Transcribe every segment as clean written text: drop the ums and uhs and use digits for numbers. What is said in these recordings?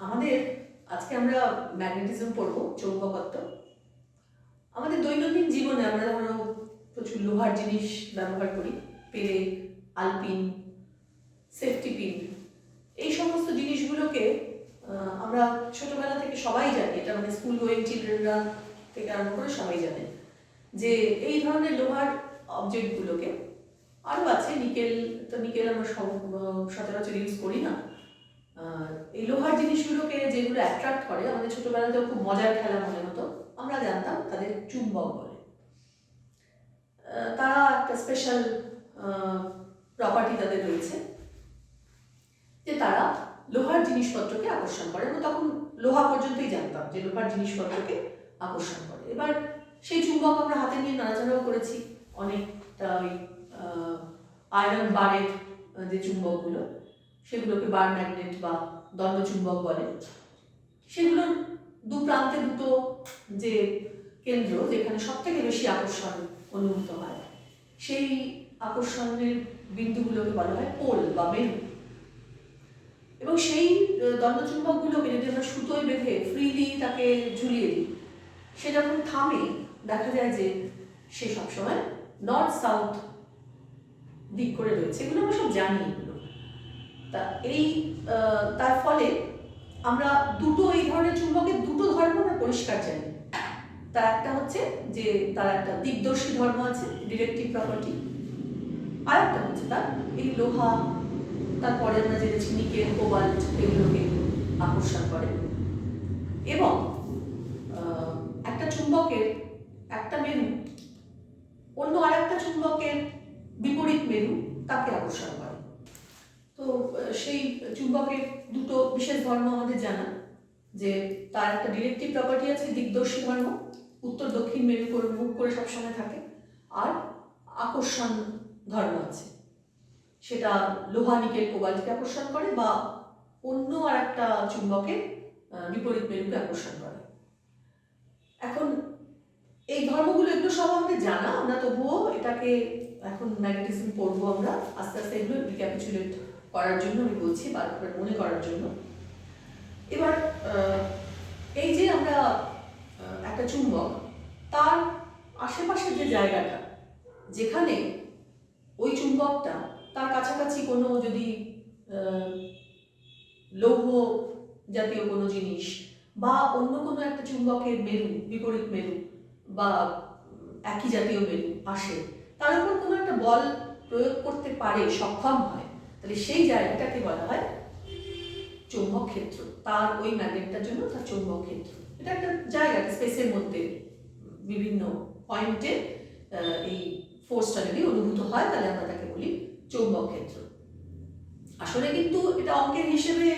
আমাদের আজকে আমরা ম্যাগনেটিজম পড়বো, চৌম্বকত্ব। আমাদের দৈনন্দিন জীবনে আমরা ধরো প্রচুর লোহার জিনিস ব্যবহার করি, পেরেক, আলপিন, সেফটি পিন, এই সমস্ত জিনিসগুলোকে আমরা ছোটবেলা থেকে সবাই জানি। এটা মানে স্কুল গোয়িং চিলড্রেনরা থেকে আরম্ভ করে সবাই জানে যে এই ধরনের লোহার অবজেক্টগুলোকে, আরও আছে নিকেল, তো নিকেল আমরা সচরাচর ইউজ করি না। এই লোহার জিনিসগুলোকে যেগুলো অ্যাট্রাক্ট করে, আমাদের ছোটবেলাতেও খুব মজার খেলা মনে হতো, আমরা জানতাম তাদের চুম্বক বলে। তারা একটা স্পেশাল প্রপার্টি তাদের রয়েছে যে তারা লোহার জিনিসপত্রকে আকর্ষণ করে। আমরা তখন লোহা পর্যন্তই জানতাম যে লোহার জিনিসপত্রকে আকর্ষণ করে। এবার সেই চুম্বক আমরা হাতে নিয়ে নাড়াচাড়াও করেছি অনেকটা। ওই আয়রন বারের যে চুম্বকগুলো, সেগুলোকে বার ম্যাগনেট বা দণ্ড চুম্বক বলে। সেগুলোর দু প্রান্তে দুটো যে কেন্দ্র, যেখানে সব থেকে বেশি আকর্ষণ অনুভূত হয়, সেই আকর্ষণের বিন্দুগুলোকে বলা হয় পোল বা মেরু। এবং সেই দণ্ডচুম্বকগুলোকে যদি আমরা সুতোয় বেঁধে ফ্রিলি তাকে ঝুলিয়ে দিই, সে যখন থামে দেখা যায় যে সে সবসময় নর্থ সাউথ দিক করে রয়েছে। এগুলো আমরা সব জানি। এগুলো তা এই তার ফলে আমরা দুটো এই ধরনের চুম্বকের দুটো ধর্ম আমরা পরিষ্কার জানি। তার একটা হচ্ছে যে তার একটা দিকদর্শী ধর্ম আছে, ডিরেক্টিভ প্রপার্টি, আর একটা হচ্ছে তার এই লোহা, তারপরে আমরা জেনেছি নিকেল, কোবাল্ট, এগুলোকে আকর্ষণ করে। এবং একটা চুম্বকের একটা মেরু অন্য আর একটা চুম্বকের বিপরীত মেরু তাকে আকর্ষণ করে। তো সেই চুম্বকের দুটো বিশেষ ধর্ম আমাদের জানা, যে তার একটা ডিরেক্টিভ প্রপার্টি আছে, দিকদর্শী ধর্ম, উত্তর দক্ষিণ মেরু করে মুখ করে সবসময় থাকে, আর আকর্ষণ ধর্ম আছে, সেটা লোহা, নিকেল, কোবাল্টকে আকর্ষণ করে বা অন্য আর একটা চুম্বকের বিপরীত মেরুকে আকর্ষণ করে। এখন এই ধর্মগুলো এগুলো সব আমাদের জানা, আমরা তবুও এটাকে এখন ম্যাগনেটিজম পড়বো আমরা আস্তে আস্তে, এগুলো রিক্যাপিচুলেট করার জন্য আমি বলছি, বারবার মনে করার জন্য। এবার এই যে আমরা একটা চুম্বক, তার আশেপাশের যে জায়গাটা, যেখানে ওই চুম্বকটা তার কাছাকাছি কোনো যদি লৌহ জাতীয় কোনো জিনিস বা অন্য কোনো একটা চুম্বকের মেরু, বিপরীত মেরু বা একই জাতীয় মেরু আসে, তার উপর কোনো একটা বল প্রয়োগ করতে পারে, সক্ষম হয়, তাহলে সেই জায়গাটাকে বলা হয় চৌম্বক ক্ষেত্র। তার ওই ম্যাগনেটটার জন্য তার চৌম্বক ক্ষেত্র। এটা একটা জায়গা, স্পেসের মধ্যে বিভিন্ন পয়েন্টে এই ফোর্সটা যদি অনুভূত হয়, তাহলে আমরা তাকে বলি চৌম্বক ক্ষেত্র। আসলে কিন্তু এটা অঙ্কের হিসেবে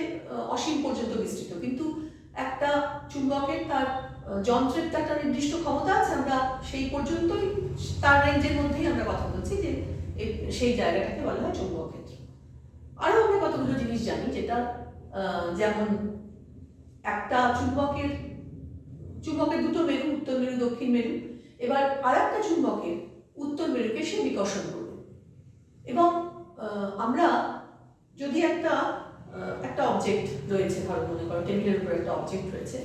অসীম পর্যন্ত বিস্তৃত, কিন্তু একটা চুম্বকের তার যন্ত্রের একটা নির্দিষ্ট ক্ষমতা আছে, আমরা সেই পর্যন্তই, তার রেঞ্জের মধ্যেই আমরা কথা বলছি, যে সেই জায়গাটাকে বলা হয় চৌম্বক ক্ষেত্র। আরও আমরা কতগুলো জিনিস জানি, যেটা যেমন একটা চুম্বকের দুটো মেরু, উত্তর মেরু, দক্ষিণ মেরু, এবার আর একটা চুম্বকের উত্তর মেরুকে সে বিকর্ষণ করবে। এবং আমরা যদি একটা অবজেক্ট রয়েছে, ধরো মনে করো টেবিলের উপর একটা অবজেক্ট রয়েছে,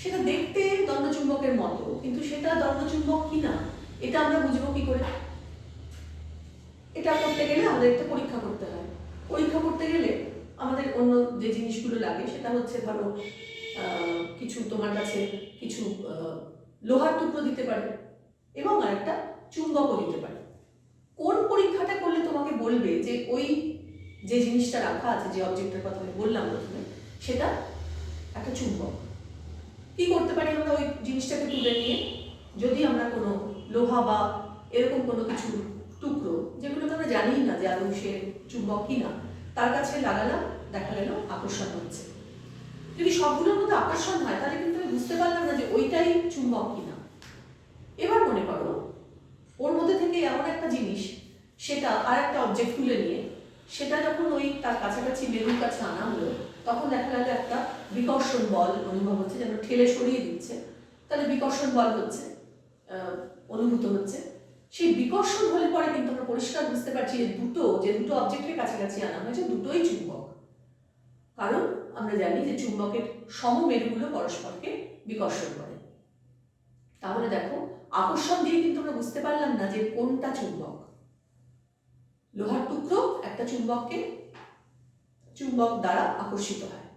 সেটা দেখতে দণ্ডচুম্বকের মতো, কিন্তু সেটা দণ্ডচুম্বক কিনা এটা আমরা বুঝবো কি করে? এটা করতে গেলে আমাদের একটা পরীক্ষা করতে হয়। পরীক্ষা করতে গেলে আমাদের অন্য যে জিনিসগুলো লাগে, সেটা হচ্ছে ধরো কিছু তোমার কাছে কিছু লোহার টুকরো দিতে পারে এবং আর একটা চুম্বকও দিতে পারে। কোন পরীক্ষাটা করলে তোমাকে বলবে যে ওই যে জিনিসটা রাখা আছে, যে অবজেক্টের কথা আমি বললাম প্রথমে, সেটা একটা চুম্বক? কি করতে পারি আমরা ওই জিনিসটাকে তুলে নিয়ে, যদি আমরা কোনো লোহা বা এরকম কোনো কিছু টুকরো, যেগুলোকে আমরা জানি না যে আদৌ সে চুম্বক কিনা, তার কাছে লাগালাম, দেখা গেল আকর্ষণ হচ্ছে। যদি সবগুলোর মধ্যে আকর্ষণ হয়, তাহলে কিন্তু আমি বুঝতে পারলাম না যে ওইটাই চুম্বক কিনা। এবার মনে করো ওর মধ্যে থেকে এমন একটা জিনিস, সেটা আর একটা অবজেক্ট তুলে নিয়ে সেটা যখন ওই তার কাছাকাছি মেরুর কাছে আনা হলো, তখন দেখা গেল একটা বিকর্ষণ বল অনুভব হচ্ছে, যেন ঠেলে সরিয়ে দিচ্ছে, তাহলে বিকর্ষণ বল হচ্ছে, অনুভূত হচ্ছে। সেই বিকর্ষণ হলে পরে কিন্তু আমরা পরিষ্কার বুঝতে পারছি যে দুটো অবজেক্টের কাছাকাছি আনা হয়েছে, দুটোই চুম্বক। কারণ আমরা জানি যে চুম্বকের সমমেরুগুলো পরস্পরকে বিকর্ষণ করে। তাহলে দেখো, আকর্ষণ দিয়ে কিন্তু আমরা বুঝতে পারলাম না যে কোনটা চুম্বক। লোহার টুকরো একটা চুম্বক দ্বারা আকর্ষিত হয়,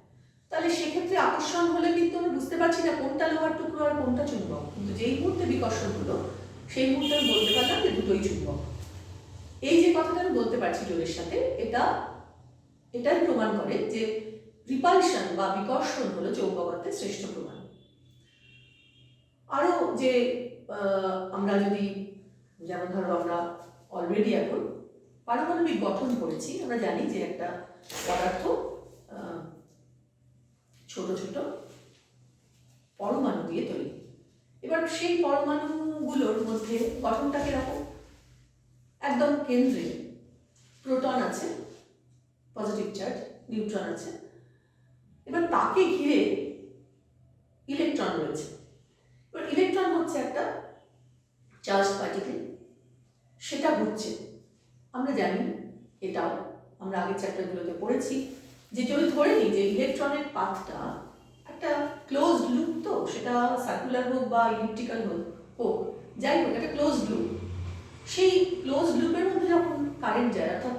তাহলে সেক্ষেত্রে আকর্ষণ হলে কিন্তু আমরা বুঝতে পারছি না কোনটা লোহার টুকরো আর কোনটা চুম্বক। কিন্তু যেই মুহূর্তে বিকর্ষণ হলো সেই মুহূর্তে আমি বলতে পারলাম যে দুটোই চুম্বক। এই যে কথাটা আমি বলতে পারছি জোরের সাথে, এটাই প্রমাণ করে যে রিপালশন বা বিকর্ষণ হলো চৌম্বকত্বের শ্রেষ্ঠ প্রমাণ। আরো যে আমরা যদি, যেমন ধরো আমরা অলরেডি এখন পারমাণবিক গঠন করেছি, আমরা জানি যে একটা পদার্থ ছোট ছোট পরমাণু দিয়ে তৈরি। এবার সেই পরমাণুগুলোর মধ্যে গঠনটা কিরকম? একদম কেন্দ্রে প্রোটন আছে, পজিটিভ চার্জ, নিউট্রন আছে, এবার তাকে ঘিরে ইলেকট্রন রয়েছে। এবার ইলেকট্রন হচ্ছে একটা চার্জ পার্টিকেল, সেটা ঘুরছে। আমরা জানি, এটাও আমরা আগের চ্যাপ্টারগুলোতে পড়েছি, যে যদি ধরে নিই যে ইলেকট্রনের পাথটা একটা ক্লোজড লুপ, তো সেটা সার্কুলার হোক বা ইলিপ্টিক্যাল হোক, যাই হোক একটা ক্লোজড লুপ। সেই ক্লোজড লুপের মধ্যে যখন কারেন্ট যায়, অর্থাৎ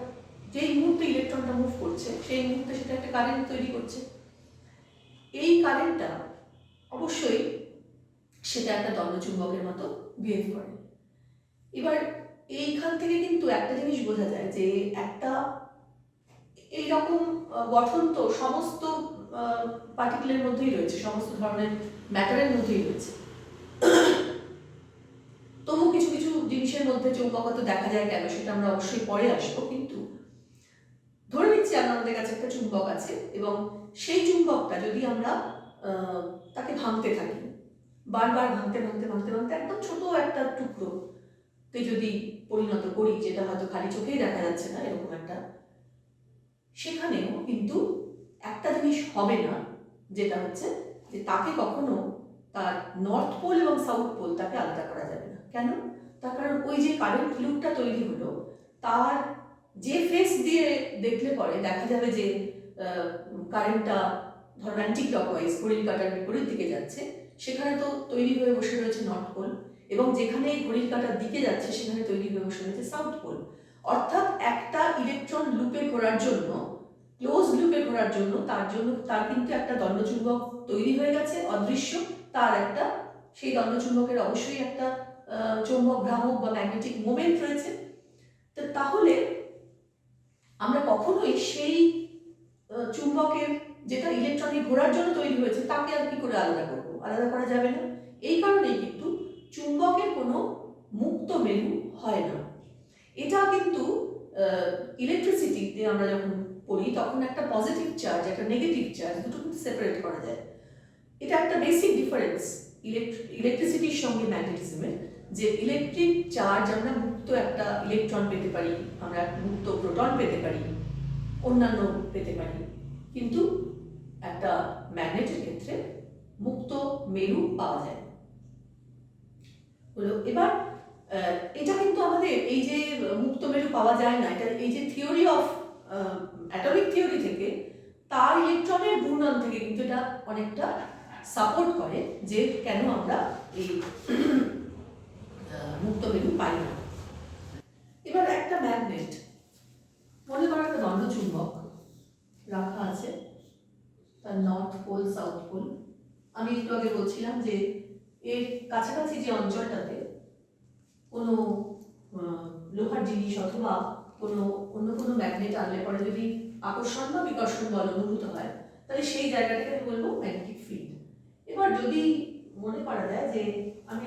যেই মুহূর্তে ইলেকট্রনটা মুভ করছে সেই মুহূর্তে সেটা একটা কারেন্ট তৈরি করছে। এই কারেন্টটা অবশ্যই সেটা একটা দণ্ডচুম্বকের মতো বিহেভ করে। এবার এইখান থেকে কিন্তু একটা জিনিস বোঝা যায় যে একটা এইরকম গঠন তো সমস্ত পার্টিকেলের মধ্যেই রয়েছে, সমস্ত ধরনের ম্যাটারের মধ্যেই রয়েছে। তবু কিছু কিছু জিনিসের মধ্যে চৌম্বকত্ব দেখা যায় কেন, সেটা আমরা অবশ্যই পরে আসবো। কিন্তু ধরে নিচ্ছি আমাদের কাছে একটা চুম্বক আছে, এবং সেই চুম্বকটা যদি আমরা তাকে ভাঙতে থাকি, বারবার ভাঙতে ভাঙতে ভাঙতে ভাঙতে একদম ছোট একটা টুকরোতে যদি পরিণত করি, যেটা হয়তো খালি চোখেই দেখা যাচ্ছে না এরকম একটা, সেখানেও কিন্তু একটা জিনিস হবে না, যেটা হচ্ছে যে তাকে কখনো তার নর্থ পোল এবং সাউথ পোল তাকে আলাদা করা যাবে না। কেন? তার কারণ ওই যে কারেন্ট লুপটা তৈরি হলো, তার যে ফেস দিয়ে দেখলে পরে দেখা যাবে যে কারেন্টটা ধরো অ্যান্টি ক্লকওয়াইজ ঘড়ির কাঁটার বিপরীত দিকে যাচ্ছে, সেখানে তো তৈরি হয়ে বসে রয়েছে নর্থ পোল, এবং যেখানে ঘড়ির কাঁটার দিকে যাচ্ছে সেখানে তৈরি হয়ে বসে রয়েছে সাউথ পোল। অর্থাৎ একটা ইলেকট্রন লুপে ঘোরার জন্য, ক্লোজ লুপে ঘোরার জন্য, তার কিন্তু একটা দণ্ডচুম্বক তৈরি হয়ে গেছে অদৃশ্য, তার একটা সেই দণ্ডচুম্বকের অবশ্যই একটা চৌম্বক ভ্রামক বা ম্যাগনেটিক মোমেন্ট রয়েছে। তো তাহলে আমরা কখনোই সেই চুম্বকের যেটা ইলেকট্রনে ঘোরার জন্য তৈরি হয়েছে তাকে আর কি করে আলাদা করবো? আলাদা করা যাবে না। এই কারণেই কিন্তু চুম্বকের কোনো মুক্ত মেরু হয় না। এটা কিন্তু ইলেকট্রিসিটিতে আমরা যখন পড়ি তখন একটা পজিটিভ চার্জ, একটা নেগেটিভ চার্জ, দুটো কিন্তু সেপারেট করা যায়। এটা একটা বেসিক ডিফারেন্স ইলেকট্রিসিটির সঙ্গে ম্যাগনেটিজমের, যে ইলেকট্রিক চার্জ আমরা মুক্ত একটা ইলেকট্রন পেতে পারি, আমরা মুক্ত প্রোটন পেতে পারি, অন্যান্য পেতে পারি, কিন্তু একটা ম্যাগনেটের ক্ষেত্রে মুক্ত মেরু পাওয়া যায়। হলো এবার এটা কিন্তু আমাদের এই যে মুক্ত মেরু পাওয়া যায় না, এটা এই যে থিওরি অফ অ্যাটমিক থিওরি থেকে, তার ইলেকট্রনের ঘূর্ণন থেকে কিন্তু এটা অনেকটা সাপোর্ট করে যে কেন আমরা এই মুক্ত মেরু পাই না। এবার একটা ম্যাগনেট, মনে করো একটা দণ্ডচুম্বক রাখা আছে, তার নর্থ পোল সাউথ পোল। আমি একটু আগে বলছিলাম যে এর কাছাকাছি যে অঞ্চলটাতে কোনো লোহার জিনিস অথবা অন্য কোনো ম্যাগনেট আনলে পরে যদি আকর্ষণ বা বিকর্ষণ বল অনুভূত হয়, তাহলে সেই জায়গাটাকে আমি বলবো ম্যাগনেটিক ফিল্ড। এবার যদি মনে করা যায় যে আমি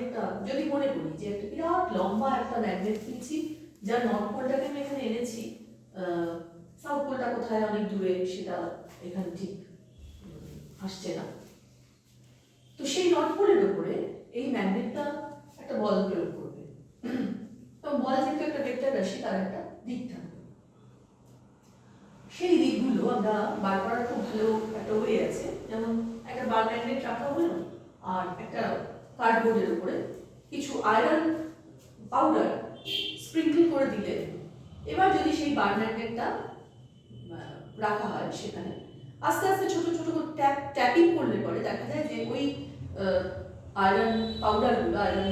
যদি মনে করি যে একটা বিরাট লম্বা একটা ম্যাগনেট কিনছি, যার নর্থ পোলটাকে আমি এখানে এনেছি, সাউথ পোলটা কোথায় অনেক দূরে, সেটা এখানে ঠিক আসছে না, তো সেই নর্থ পোলের উপরে এই ম্যাগনেটটা একটা বল প্রয়োগ করবে, তো বল যেহেতু একটা ভেক্টর রাশি, তার একটা দিক থাকবে। সেই দিকগুলো আমরা বার করার খুব ভালো একটা ওয়ে আছে। যেমন একটা বার ম্যাগনেট রাখা হলো, আর একটা কার্ডবোর্ডের উপরে কিছু আয়রন পাউডার স্প্রিঙ্কল করে দিলে, এবার যদি সেই বার ম্যাগনেটটা রাখা হয় সেখানে, আস্তে আস্তে ছোট ছোট করে ট্যাপিং করলে পরে দেখা যায় যে ওই আয়রন পাউডারগুলো, আয়রন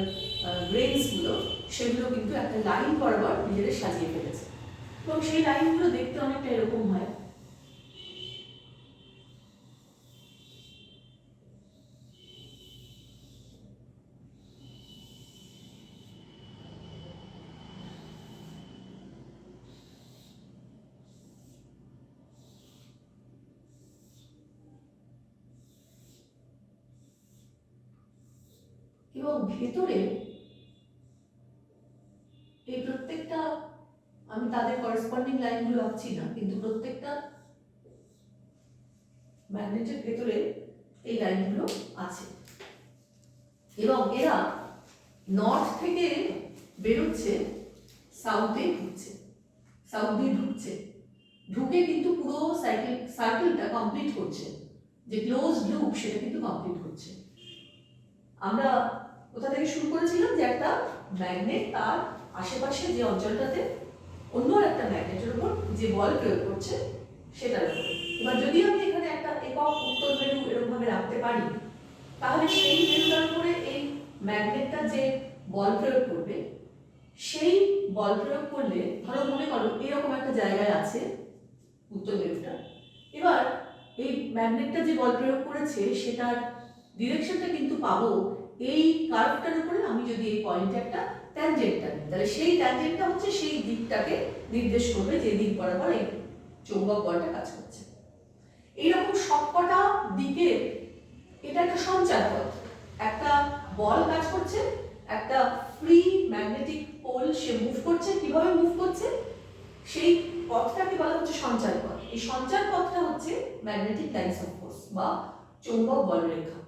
গ্রেনসগুলো, সেগুলো কিন্তু একটা লাইন বরাবর নিজেদের সাজিয়ে ফেলেছে এবং সেই লাইনগুলো দেখতে অনেকটা এরকম হয়। এবং ভেতরে এই প্রত্যেকটা, আমি তাদের করেসপন্ডিং লাইনগুলো আঁকছি না, কিন্তু প্রত্যেকটা ম্যাগনেটের ভেতরে এই লাইনগুলো আছে এবং এরা নর্থ থেকে বেরোচ্ছে, সাউথে ঢুকছে, সাউথ দিয়ে ঢুকছে, ঢুকে কিন্তু পুরো সার্কেলটা কমপ্লিট করছে, যে ক্লোজ লুপ সেটা কিন্তু কমপ্লিট করছে। আমরা কোথা থেকে শুরু করেছিলাম যে একটা ম্যাগনেট তার আশেপাশে যে অঞ্চলটাতে অন্য একটা ম্যাগনেটের উপর যে বল প্রয়োগ করছে সেটার উপর। এবার যদি আমি এখানে একটা একক উত্তর মেরু এরকম ভাবে রাখতে পারি, তাহলে সেই মেরুটার উপরে এই ম্যাগনেটটা যে বল প্রয়োগ করবে, সেই বল প্রয়োগ করলে ধরো মনে করো এরকম একটা জায়গায় আছে উত্তর মেরুটা, এবার এই ম্যাগনেটটা যে বল প্রয়োগ করেছে সেটার ডিরেকশনটা কিন্তু পাবো এই কার্ভটার উপরে। আমি যদি এই পয়েন্টে একটা ট্যানজেন্টটা নিই, তাহলে সেই ট্যানজেন্টটা হচ্ছে সেই দিকটাকে নির্দেশ করবে যে দিক বরাবর এই চৌম্বক বলটা কাজ করছে। এইরকম সবকটা দিকে এটা একটা সঞ্চার পথ, একটা বল কাজ করছে, একটা ফ্রি ম্যাগনেটিক পোল সে মুভ করছে। কিভাবে মুভ করছে সেই পথটাকে বলা হচ্ছে সঞ্চার পথ। এই সঞ্চার পথটা হচ্ছে ম্যাগনেটিক লাইনস অফ ফোর্স বা চৌম্বক বলরেখা।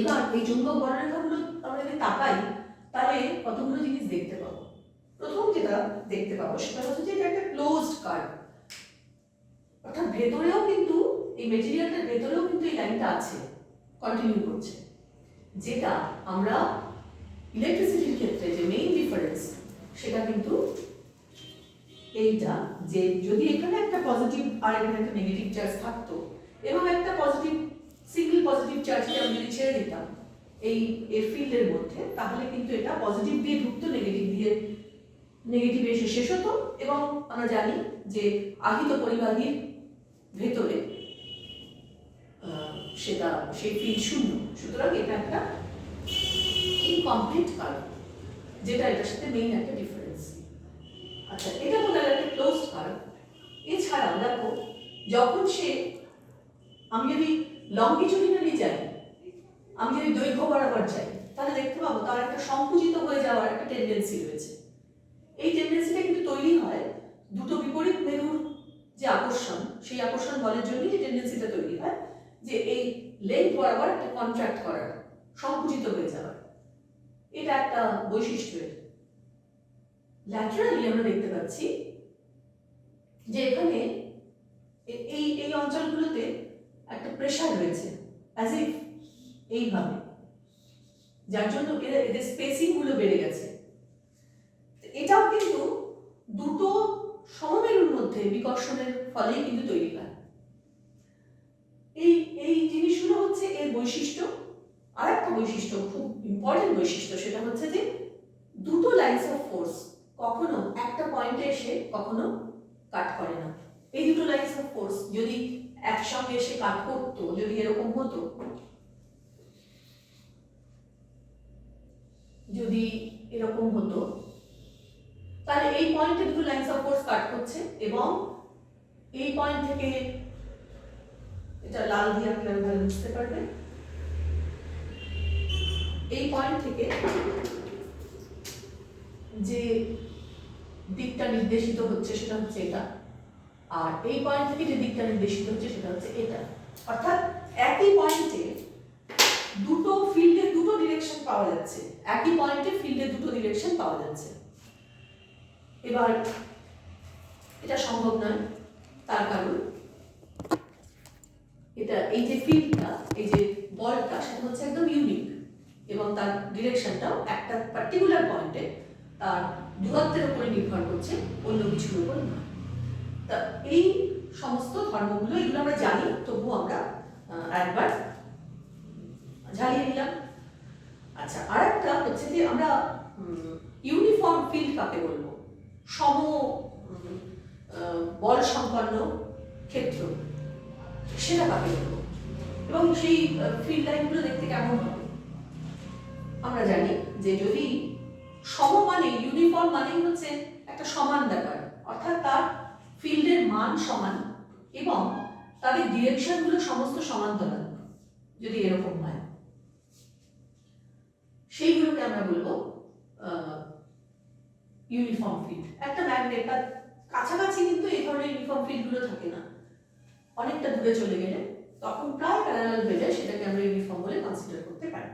এবার এই চৌম্বক বলরেখাগুলো আমরা যদি তাকাই তাহলে কতগুলো জিনিস দেখতে পাবো। প্রথম যেটা দেখতে পাবো সেটা হচ্ছে যে এটা একটা ক্লোজড কার্ভ, অর্থাৎ ভেতরেও কিন্তু এই মেটেরিয়ালটার ভেতরেও কিন্তু এই লাইনটা আছে, কন্টিনিউ করছে। যেটা আমরা ইলেকট্রিসিটির ক্ষেত্রে যে মেইন ডিফারেন্স সেটা কিন্তু এইটা, যে যদি এখানে একটা পজিটিভ আর এখানে একটা নেগেটিভ চার্জ থাকতো এবং একটা পজিটিভ সিঙ্গেল পজিটিভ চার্জকে আমি যদি ছেড়ে দিতাম এই এর ফিল্ডের মধ্যে, তাহলে কিন্তু এটা পজিটিভ দিয়ে ঢুকতো, নেগেটিভ এসে শেষ হতো এবং আমরা জানি যে আহিত পরিবাহীর ভেতরে সেটা সেই ফিল্ড শূন্য। সুতরাং এটা একটা ইনকমপ্লিট কার্ভ, যেটা এটার সাথে মেইন একটা ডিফারেন্স। আচ্ছা, এটা তো গেল একটা ক্লোজড কার্ভ। এছাড়াও দেখো যখন আমি যদি লংগিটিউডিনালি যাই, আমি যদি দৈর্ঘ্য বরাবর যাই, তাহলে দেখতে পাবো তার একটা সংকুচিত হয়ে যাওয়ার একটা টেন্ডেন্সি রয়েছে। এই টেন্ডেন্সিটা কিন্তু তৈরি হয় দুটো বিপরীত মেরুর যে আকর্ষণ, সেই আকর্ষণ বলের জন্যই যে টেন্ডেন্সিটা তৈরি হয়, যে এই লেন্থ বরাবর একটা কন্ট্রাক্ট করার, সংকুচিত হয়ে যাওয়ার। এটা একটা বৈশিষ্ট্য। ল্যাটারালি আমরা দেখতে পাচ্ছি যে এখানে এই এই অঞ্চলগুলোতে একটা প্রেসার রয়েছে, অ্যাজ ইফ এইভাবে, যার জন্য এদের স্পেসিং গুলো বেড়ে গেছে। এটাও কিন্তু দুটো সমমেরুর মধ্যে বিকর্ষণের ফলেই কিন্তু তৈরি হয়। এই জিনিসগুলো হচ্ছে এর বৈশিষ্ট্য। আর একটা বৈশিষ্ট্য, খুব ইম্পর্টেন্ট বৈশিষ্ট্য, সেটা হচ্ছে যে দুটো লাইনস অফ ফোর্স কখনো একটা পয়েন্টে এসে কখনো কাট করে না। এই দুটো লাইনস অফ ফোর্স যদি একসঙ্গে এসে কাট করতো, যদি এরকম হতো, যদি এরকম হতো, তাহলে এই পয়েন্টে দুটো লাইনস অফ ফোর্স কাট করছে এবং এই পয়েন্ট থেকে, এটা লাল দিয়ে আপনারা ভালো বুঝতে পারবেন, এই পয়েন্ট থেকে যে দিকটা নির্দেশিত হচ্ছে সেটা হচ্ছে এটা, আর এই পয়েন্ট থেকে যে দিকটা নির্দেশিত হচ্ছে সেটা হচ্ছে এটা। অর্থাৎ একই পয়েন্টে দুটো ফিল্ডের দুটো ডিরেকশন পাওয়া যাচ্ছে, একই পয়েন্টে ফিল্ডের দুটো ডিরেকশন পাওয়া যাচ্ছে। এবার এটা সম্ভব নয়, তার কারণ এটা এই যে ফিল্ডটা, এই যে বলটা, সেটা হচ্ছে একদম ইউনিক এবং তার ডিরেকশনটাও একটা পার্টিকুলার পয়েন্টে তার দূরত্বের উপরে নির্ভর করছে, অন্য কিছুর উপর নয়। তা এই সমস্ত ধর্মগুলো, এগুলো আমরা জানি, তবুও আমরা একবার ঝালিয়ে নিলাম। আচ্ছা, আর একটা হচ্ছে যে আমরা ইউনিফর্ম ফিল্ড কাকে বলবো, সম বল সম্পন্ন ক্ষেত্র, সেটা কাকে বলবো, এবং সেই ফিল্ড লাইনগুলো দেখতে কেমন হবে। আমরা জানি যে যদি সম মানে, ইউনিফর্ম মানেই হচ্ছে একটা সমান ব্যাপার, অর্থাৎ তার ফিল্ডের মান সমান এবং তাদের ডিরেকশনগুলো সমস্ত সমান্তরাল, যদি এরকম হয় সেইগুলোকে আমরা বলবো ইউনিফর্ম ফিল্ড। একটা ম্যাগনেট তার কাছাকাছি কিন্তু এই ধরনের ইউনিফর্ম ফিল্ডগুলো থাকে না, অনেকটা দূরে চলে গেলে তখন প্রায় প্যারালাল হয়ে যায়, সেটাকে আমরা ইউনিফর্ম বলে কনসিডার করতে পারি।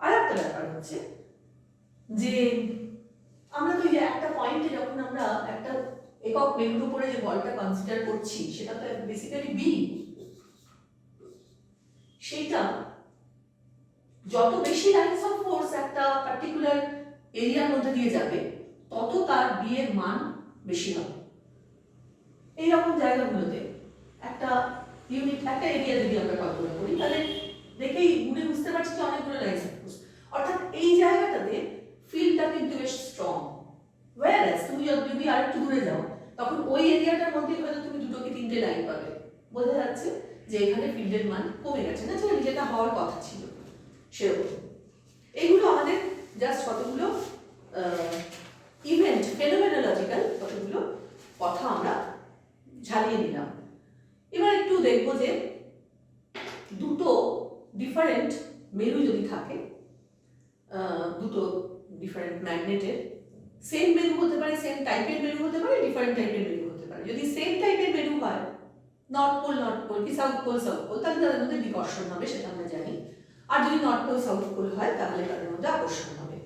আর একটা ব্যাপার হচ্ছে যে আমরা তো এই একটা পয়েন্টে যখন আমরা একটা একক মেরুর উপরে যে বলটা কনসিডার করছি, সেটা তো বেসিক্যালি বি, সেইটা যত বেশি লাইনস অফ ফোর্স একটা পার্টিকুলার এরিয়ার মধ্যে দিয়ে যাবে, তত তার বি এর মান বেশি হবে। এইরকম জায়গাগুলোতে একটা ইউনিট, একটা এরিয়া যদি আমরা কল্পনা করি, তাহলে দেখেই গুনে বুঝতে পারছি যে অনেকগুলো লাইনস অফ ফোর্স, অর্থাৎ এই জায়গাটাতে ফিল্ডটা কিন্তু বেশ স্ট্রং। ওয়্যারএস তুমি যদি আরেকটু দূরে যাও, তখন ওই এরিয়াটার মধ্যে হয়তো তুমি দুটো কি তিনটে লাইন পাবে, বোঝা যাচ্ছে যে এখানে ফিল্ডের মান কমে গেছে, না যেটা হওয়ার কথা ছিল সেরকম। এইগুলো আমাদের জাস্ট কতগুলো ইভেন্ট, ফেনোমেনোলজিক্যাল কতগুলো কথা আমরা ঝালিয়ে নিলাম। এবার একটু দেখবো যে দুটো ডিফারেন্ট মেরু যদি থাকে, দুটো ডিফারেন্ট ম্যাগনেটের, সেম মেরু হতে পারে, সেম টাইপের মেরু হতে পারে, ডিফারেন্ট টাইপের মেরু হতে পারে। যদি সেম টাইপের মেরু হয়, নর্থ পোল কি সাউথ পোল, তাহলে তাদের মধ্যে বিকর্ষণ হবে, সেটা আমরা জানি। আর যদি নর্থ পোল সাউথ পোল হয়, তাহলে তাদের মধ্যে আকর্ষণ হবে।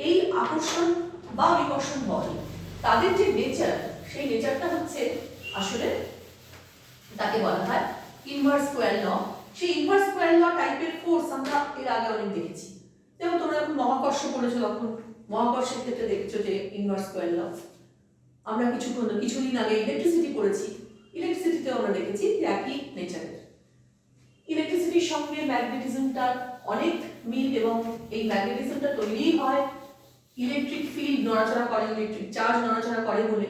এই আকর্ষণ বা বিকর্ষণ বল, তাদের যে নেচার, সেই নেচারটা হচ্ছে আসলে তাকে বলা হয় ইনভার্স স্কয়ার ল। সেই ইনভার্স স্কয়ার ল টাইপের ফোর্স আমরা এর আগে অনেক দেখেছি। যেমন তোমরা যখন মহাকর্ষ পড়েছো, তখন মহাকর্ষের ক্ষেত্রে দেখছো যে ইনভার্স স্কয়ার ল। আমরা কিছুদিন আগে ইলেকট্রিসিটি পড়েছি, ইলেকট্রিসিটিতেও আমরা দেখেছি যে একই নেচারের। ইলেকট্রিসিটির সঙ্গে ম্যাগনেটিজমটার অনেক মিল, এবং এই ম্যাগনেটিজমটা তৈরি হয় ইলেকট্রিক ফিল্ড নড়াচড়া করে, ইলেকট্রিক চার্জ নড়াচড়া করে বলে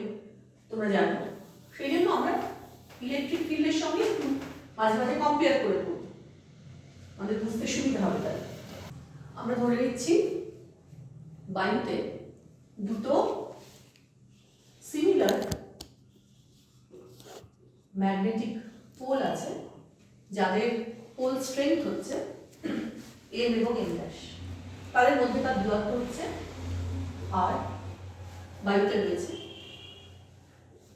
তোমরা জানো। সেই জন্য আমরা ইলেকট্রিক ফিল্ডের সঙ্গে মাঝে মাঝে কম্পেয়ার করে পড়ি, আমাদের বুঝতে সুবিধা হবে। তাই আমরা ধরে নিচ্ছি বায়ুতে দুটো সিমিলার ম্যাগনেটিক পোল আছে, যাদের পোল স্ট্রেংথ হচ্ছে এম এবং এম ড্যাশ, তাদের মধ্যে তার দূরত্ব হচ্ছে আর, বায়ুতে রয়েছে।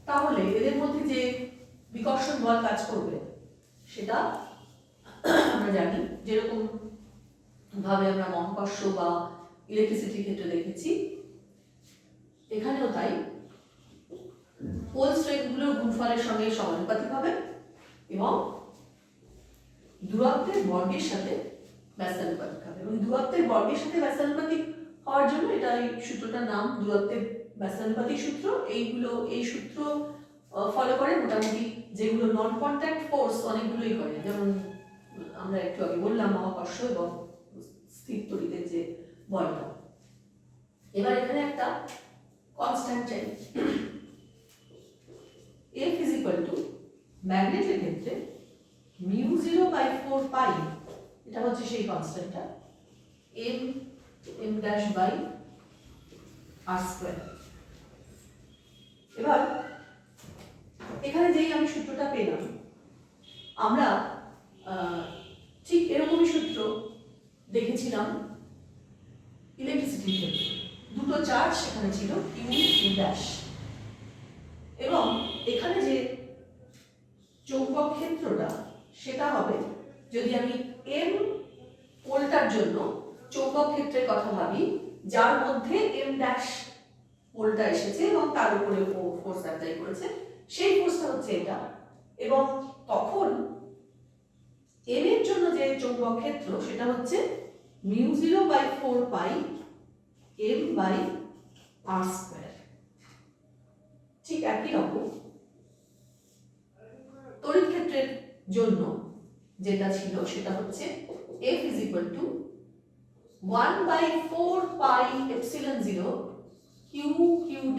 তাহলে এদের মধ্যে যে বিকর্ষণ বল কাজ করবে, সেটা আমরা জানি, যেরকম ভাবে আমরা মহাকর্ষ বা ইলেকট্রিসিটির ক্ষেত্রে দেখেছি, এখানেও তাই। পোল স্ট্রেংথগুলোর গুণফলের সঙ্গে সমানুপাতিক হবে এবং দূরত্বের বর্গের সাথে ব্যাসানুপাতিক হবে। এবং দূরত্বের বর্গের সাথে ব্যাসানুপাতিক হওয়ার জন্য এটা, এই সূত্রটার নাম দূরত্বের ব্যাসানুপাতিক সূত্র। এই সূত্র ফলো করে মোটামুটি যেগুলো নন কন্ট্যাক্ট ফোর্স অনেকগুলোই করে, যেমন আমরা একটু আগে বললাম মহাকর্ষ এবং স্থির তড়িতের যে বলটা। এবার এখানে একটা কনস্ট্যান্ট চাই, F is equal to ম্যাগনেটের ক্ষেত্রে μ0/4 পাই, এটা হচ্ছে সেই কনস্ট্যান্টটা, m dash by r square. এবার এখানে যেই আমি সূত্রটা পেলাম, আমরা ঠিক এরকমই সূত্র দেখেছিলাম ইলেকট্রিসিটির ক্ষেত্রে। দুটো চার্জ সেখানে ছিল q ড্যাশ, এবং এখানে যে চৌম্বক ক্ষেত্রটা, সেটা হবে, যদি আমি m পোলটার জন্য চৌম্বক ক্ষেত্রের কথা ভাবি, যার মধ্যে m ড্যাশ পোলটা এসেছে এবং তার উপরে ও ফোর্স অ্যাপ্লাই করেছে, সেই ফোর্সটা হচ্ছে এটা। এবং তখন m এর জন্য যে চৌম্বক ক্ষেত্র, সেটা হচ্ছে μ0/4 পাই m/r স্কয়ার। ঠিক একই রকম জন্য যেটা ছিল সেটা হচ্ছে f is equal to 1/4 pi epsilon 0 q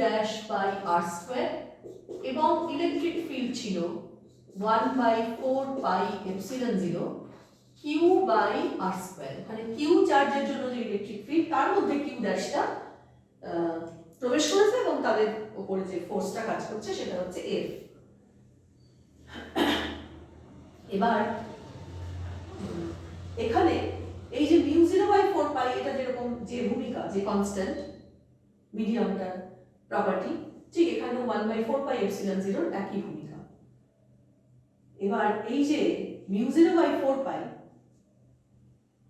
dash by r square এবং ইলেকট্রিক ফিল্ড ছিল 1/4 pi epsilon 0 q by r square। মানে q চার্জের জন্য যে ইলেকট্রিক ফিল্ড তার মধ্যে q ড্যাশটা প্রবেশ করেছে এবং তাদের উপরে যে ফোর্সটা কাজ করছে সেটা হচ্ছে f। এবার এখানে এই যে μ0/4 পাই এটা যেরকম যে ভূমিকা যে কনস্ট্যান্ট মিডিয়ামটার প্রপার্টি, ঠিক এখানেও 1/4 পাই এপসিলন 0 একই ভূমিকা। এবার এই যে μ0/4 পাই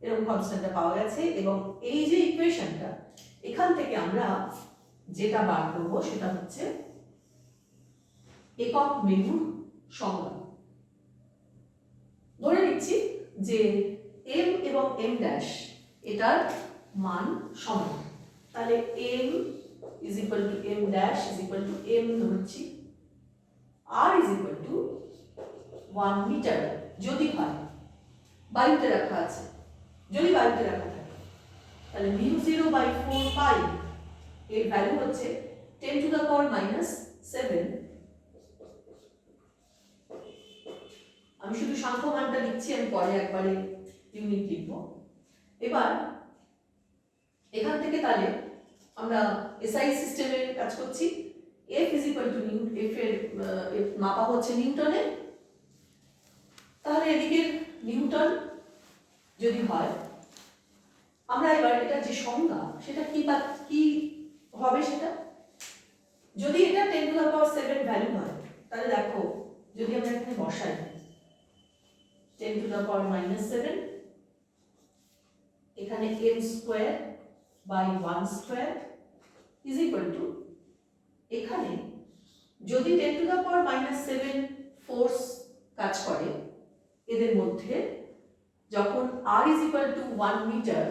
এরকম কনস্ট্যান্টটা পাওয়া গেছে এবং এই যে ইকুয়েশনটা এখান থেকে আমরা যেটা বার করব সেটা হচ্ছে একক মেরুর সংজ্ঞা। ধরে নিচ্ছি যে m এবং m ড্যাশ এটার মান সমান, তাহলে m is equal to m dash is equal to m ধরছি, r is equal to 1 metre যদি হয়, বায়ুতে রাখা আছে, যদি বায়ুতে রাখা থাকে তাহলে μ0/4 পাই এর ভ্যালু হচ্ছে 10 to the power minus 7। আমি শুধু সংখ্যা মানটা লিখছি, আমি পরে একবারে ইউনিট লিখব। এবার এখান থেকে তাহলে আমরা এসআই সিস্টেমে কাজ করছি। f is equal to f এর মাপা হচ্ছে নিউটনে, তাহলে এদিকে নিউটন যদি হয় আমরা এবার এটা যে সংজ্ঞা সেটা কি হবে, সেটা যদি এটা 10 to the power 7 ভ্যালু হয় তাহলে দেখো যদি আমরা এখানে বসাই 10 to the power minus 7 এখানে m square by 1 square is equal to এখানে যদি 10 to the power minus 7 force কাজ করে এদের মধ্যে, যখন r is equal to 1 metre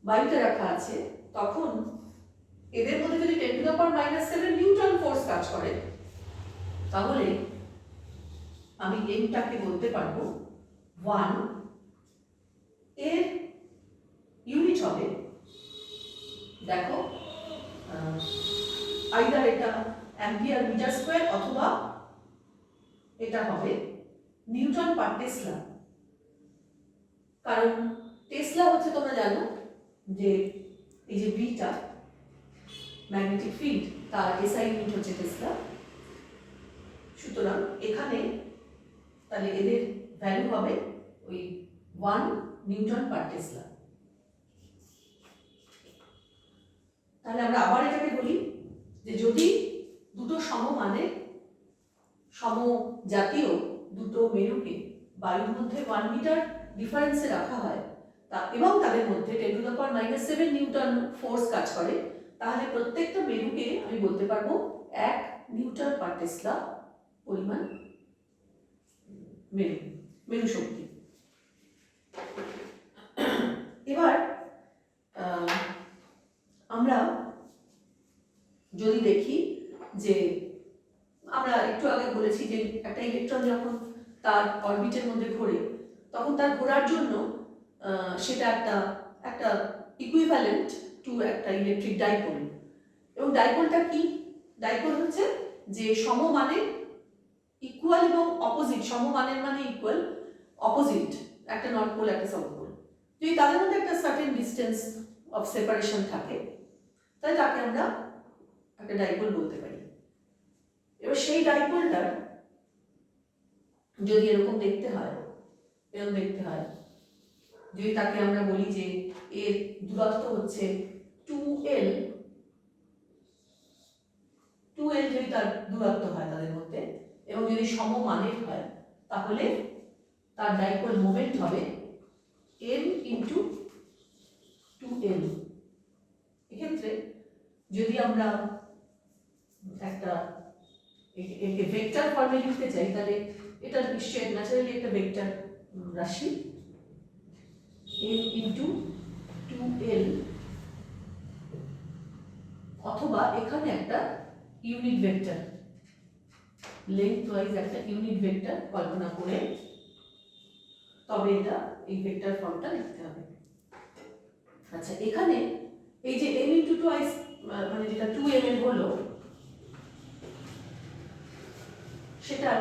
বায়ুতে রাখা আছে তখন এদের মধ্যে যদি 10 to the power minus 7 Newton force কাজ করে তাহলে আমি mটাকে বলতে পারবো 1, এর ইউনিট হবে দেখো আইদার এটা অ্যাম্পিয়ার মিটার স্কয়ার অথবা এটা হবে নিউটন পার টেসলা। কারণ টেসলা হচ্ছে তোমরা জানো যে এই যে বিটা ম্যাগনেটিক ফিল্ড তার এসআই ইউনিট হচ্ছে টেসলা। সুতরাং এখানে তাহলে এদের ভ্যালু হবে ওই 1 নিউটন পার টেসলা। তাহলে আমরা আবার এটাকে বলি যে যদি দুটো সমমানের সমজাতীয় দুটো মেরুকে বায়ুর মধ্যে 1 মিটার ডিফারেন্সে রাখা হয় এবং তাদের মধ্যে 10 to the power minus 7 Newton force কাজ করে, তাহলে প্রত্যেকটা মেরুকে আমি বলতে পারবো 1 নিউটন পার টেসলা পরিমাণ মেরু শক্তি। এবার আমরা যদি দেখি যে আমরা একটু আগে বলেছি যে একটা ইলেকট্রন যখন তার অরবিটের মধ্যে ঘোরে তখন তার ঘোরার জন্য সেটা একটা ইকুইভ্যালেন্ট টু একটা ইলেকট্রিক ডাইপোল। এবং ডাইপোলটা কি? ডাইপোল হচ্ছে যে সমমানের ইকুয়াল এবং অপোজিট, সমমানের মানে ইকুয়াল, অপোজিট একটা নর্থ পোল একটা সাউথ পোল, যদি তাদের মধ্যে একটা সার্টেন ডিস্টেন্স অফ সেপারেশন থাকে তাহলে তাকে আমরা একটা ডাইপোল বলতে পারি। এবার সেই ডাইপোলটার যদি এরকম দেখতে হয় যদি তাকে আমরা বলি যে এর দূরত্ব হচ্ছে 2l যদি তার দূরত্ব হয় তাদের মধ্যে এবং যদি সমমানের হয় তাহলে তার ডাইপোল মোমেন্ট হবে m into 2l। এক্ষেত্রে যদি আমরা একটা ভেক্টর ফর্মে লিখতে চাই তাহলে এটা নিশ্চয়ই ন্যাচারালি একটা ভেক্টর রাশি m into 2l, অথবা এখানে একটা ইউনিট ভেক্টর লেন্থ ওয়াইজ একটা ইউনিট ভেক্টর কল্পনা করে তবে এটা এই ভেক্টর ফর্মটা লিখতে হবে। আচ্ছা, এখানে এই যে m ইন্টু টোয়াইস মানে যেটা 2ml হলো সেটার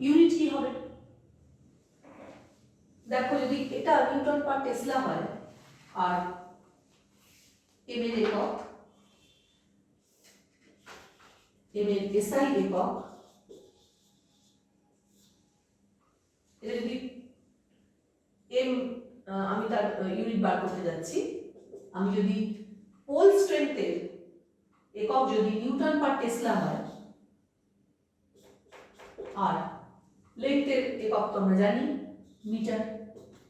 ইউনিট কি হবে? দেখো, যদি এটা নিউটন পার টেসলা হয় আর m এর একক, m এর SI একক, এটা যদি m আমি তার ইউনিট বার করতে যাচ্ছি, আমি যদি পোল স্ট্রেংথের একক যদি নিউটন পার টেসলা হয় আর লেন্থের একক তো আমরা জানি মিটার।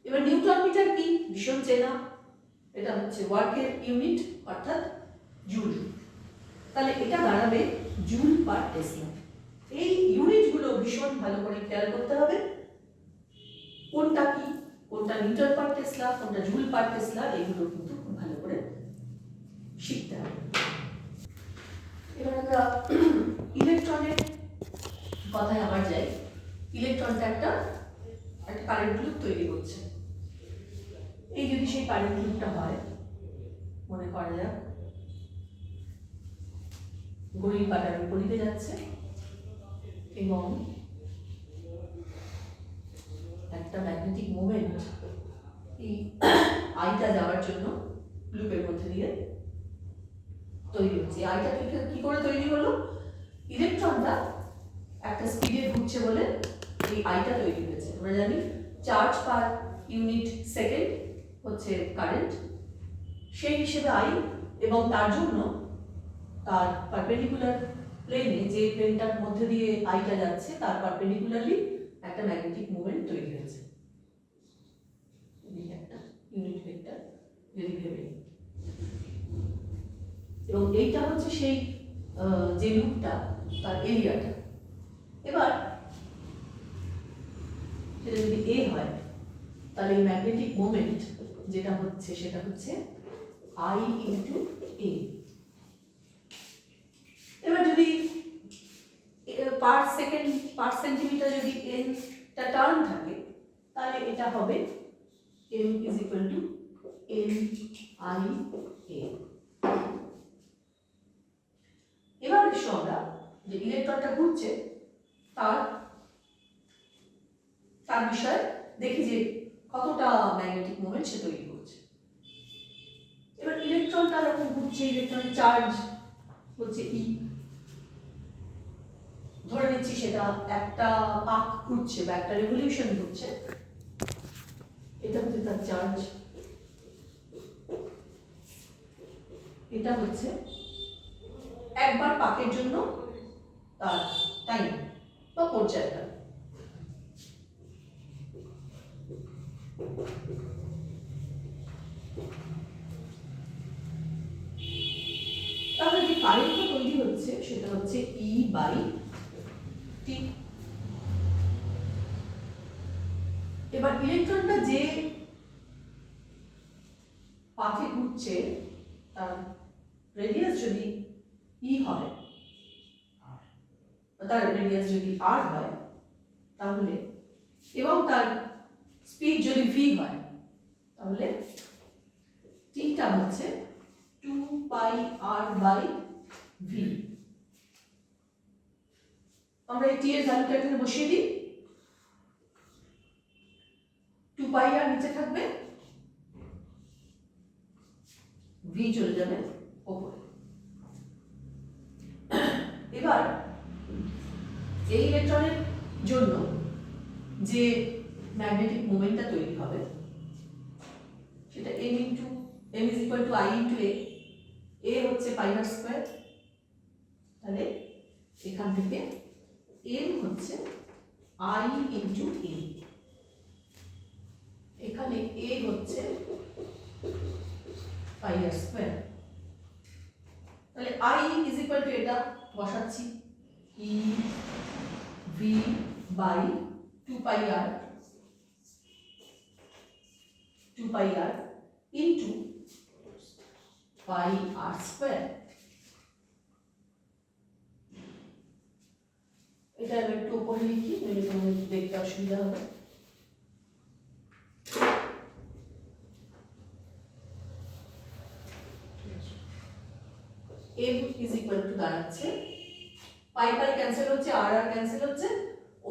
এবার নিউটন মিটার কি? ভীষণ চেনা, এটা হচ্ছে ওয়ার্কের ইউনিট অর্থাৎ জুল। তাহলে এটা দাঁড়াবে জুল পার টেসলা। এই ইউনিটগুলো ভীষণ ভালো করে খেয়াল করতে হবে, কোনটা কি, কোনটা নিউটন পার টেসলা, কোনটা জুল পার টেসলা, এইগুলো কিন্তু খুব ভালো করে শিখতে হবে। এবার আমরা ইলেকট্রনের কথায় আবার যাই। ইলেকট্রনটা একটা কারেন্ট লুপ তৈরি করছে। এই যদি সেই কারেন্ট লুপটা হয়, মনে করা যাক ঘড়ির কাঁটার বিপরীতে যাচ্ছে এবং একটা ম্যাগনেটিক মোমেন্ট এই আইটা যাওয়ার জন্য লুপের মধ্যে দিয়ে তৈরি হচ্ছে। আইটা কি করে তৈরি হলো? ইলেকট্রনটা একটা স্পিডে ঘুরছে বলে এই আইটা তৈরি হয়েছে। আমরা জানি চার্জ পার ইউনিট সেকেন্ড হচ্ছে কারেন্ট, সেই হিসেবে আই, এবং তার জন্য তার পারপেন্ডিকুলার প্লেনে, যে প্লেনটার মধ্যে দিয়ে আইটা যাচ্ছে তার পারপেন্ডিকুলারলি একটা ম্যাগনেটিক মুভমেন্ট তৈরি হয়েছে। একটা ইউনিট ভেক্টর যদি ভেবে, এবং এইটা হচ্ছে সেই যে লুপটা, তার এরিয়াটা। এবার সেটা যদি এ হয়, তাহলে এই ম্যাগনেটিক মোমেন্ট যেটা হচ্ছে সেটা হচ্ছে আই ইন্টু এ। এবার যদি পার সেকেন্ড পার সেন্টিমিটার যদি এনটা টার্ন থাকে, তাহলে এটা হবে m is equal two n i a। এবার এসো আমরা যে ইলেকট্রনটা ঘুরছে তার বিষয়ে দেখি যে কতটা ম্যাগনেটিক মোমেন্ট সে তৈরি করছে। এবার ইলেকট্রনটা যখন ঘুরছে, ইলেকট্রনের চার্জ হচ্ছে ই, ধরে নিচ্ছি সেটা একটা পাক ঘুরছে বা একটা রেভলিউশন ঘুরছে, এটা হচ্ছে তার চার্জ, এটা হচ্ছে একবার পাকের জন্য তার টাইম বা পর্যায়টা। তাহলে যে কারেন্টটা তৈরি হচ্ছে সেটা হচ্ছে ই বাই টি। এবার ইলেকট্রনটা যে পাথে ঘুরছে তার রেডিয়াস যদি ই হয়, তার রেডিয়াস যদি আর হয়, তাহলে এবং তার স্পিড যদি ভি হয়, তাহলে টিটা হচ্ছে 2 পাই আর বাই ভি। আমরা এই টি এর ভ্যালুটা এখানে বসিয়ে দিই। 2 পাই আর নিচে থাকবে, ভি চলে যাবে উপরে। এবার এই ইলেকট্রনের জন্য যে ম্যাগনেটিক মোমেন্টটা তৈরি হবে সেটা m is equal to I into a। a হচ্ছে পাই আর স্কয়ার, তাহলে এখান থেকে m হচ্ছে I into a, এখানে a হচ্ছে পাই আর স্কয়ার। তাহলে I is equal to এটা বসাচ্ছি e v by 2 pi r into pi r square। এটা আমি একটু উপরে লিখি, নইলে তোমাদের দেখতে অসুবিধা হবে। m ইজ ইকুয়াল টু দাঁড়াচ্ছে, পাই পাই ক্যান্সেল হচ্ছে, আর আর ক্যান্সেল হচ্ছে,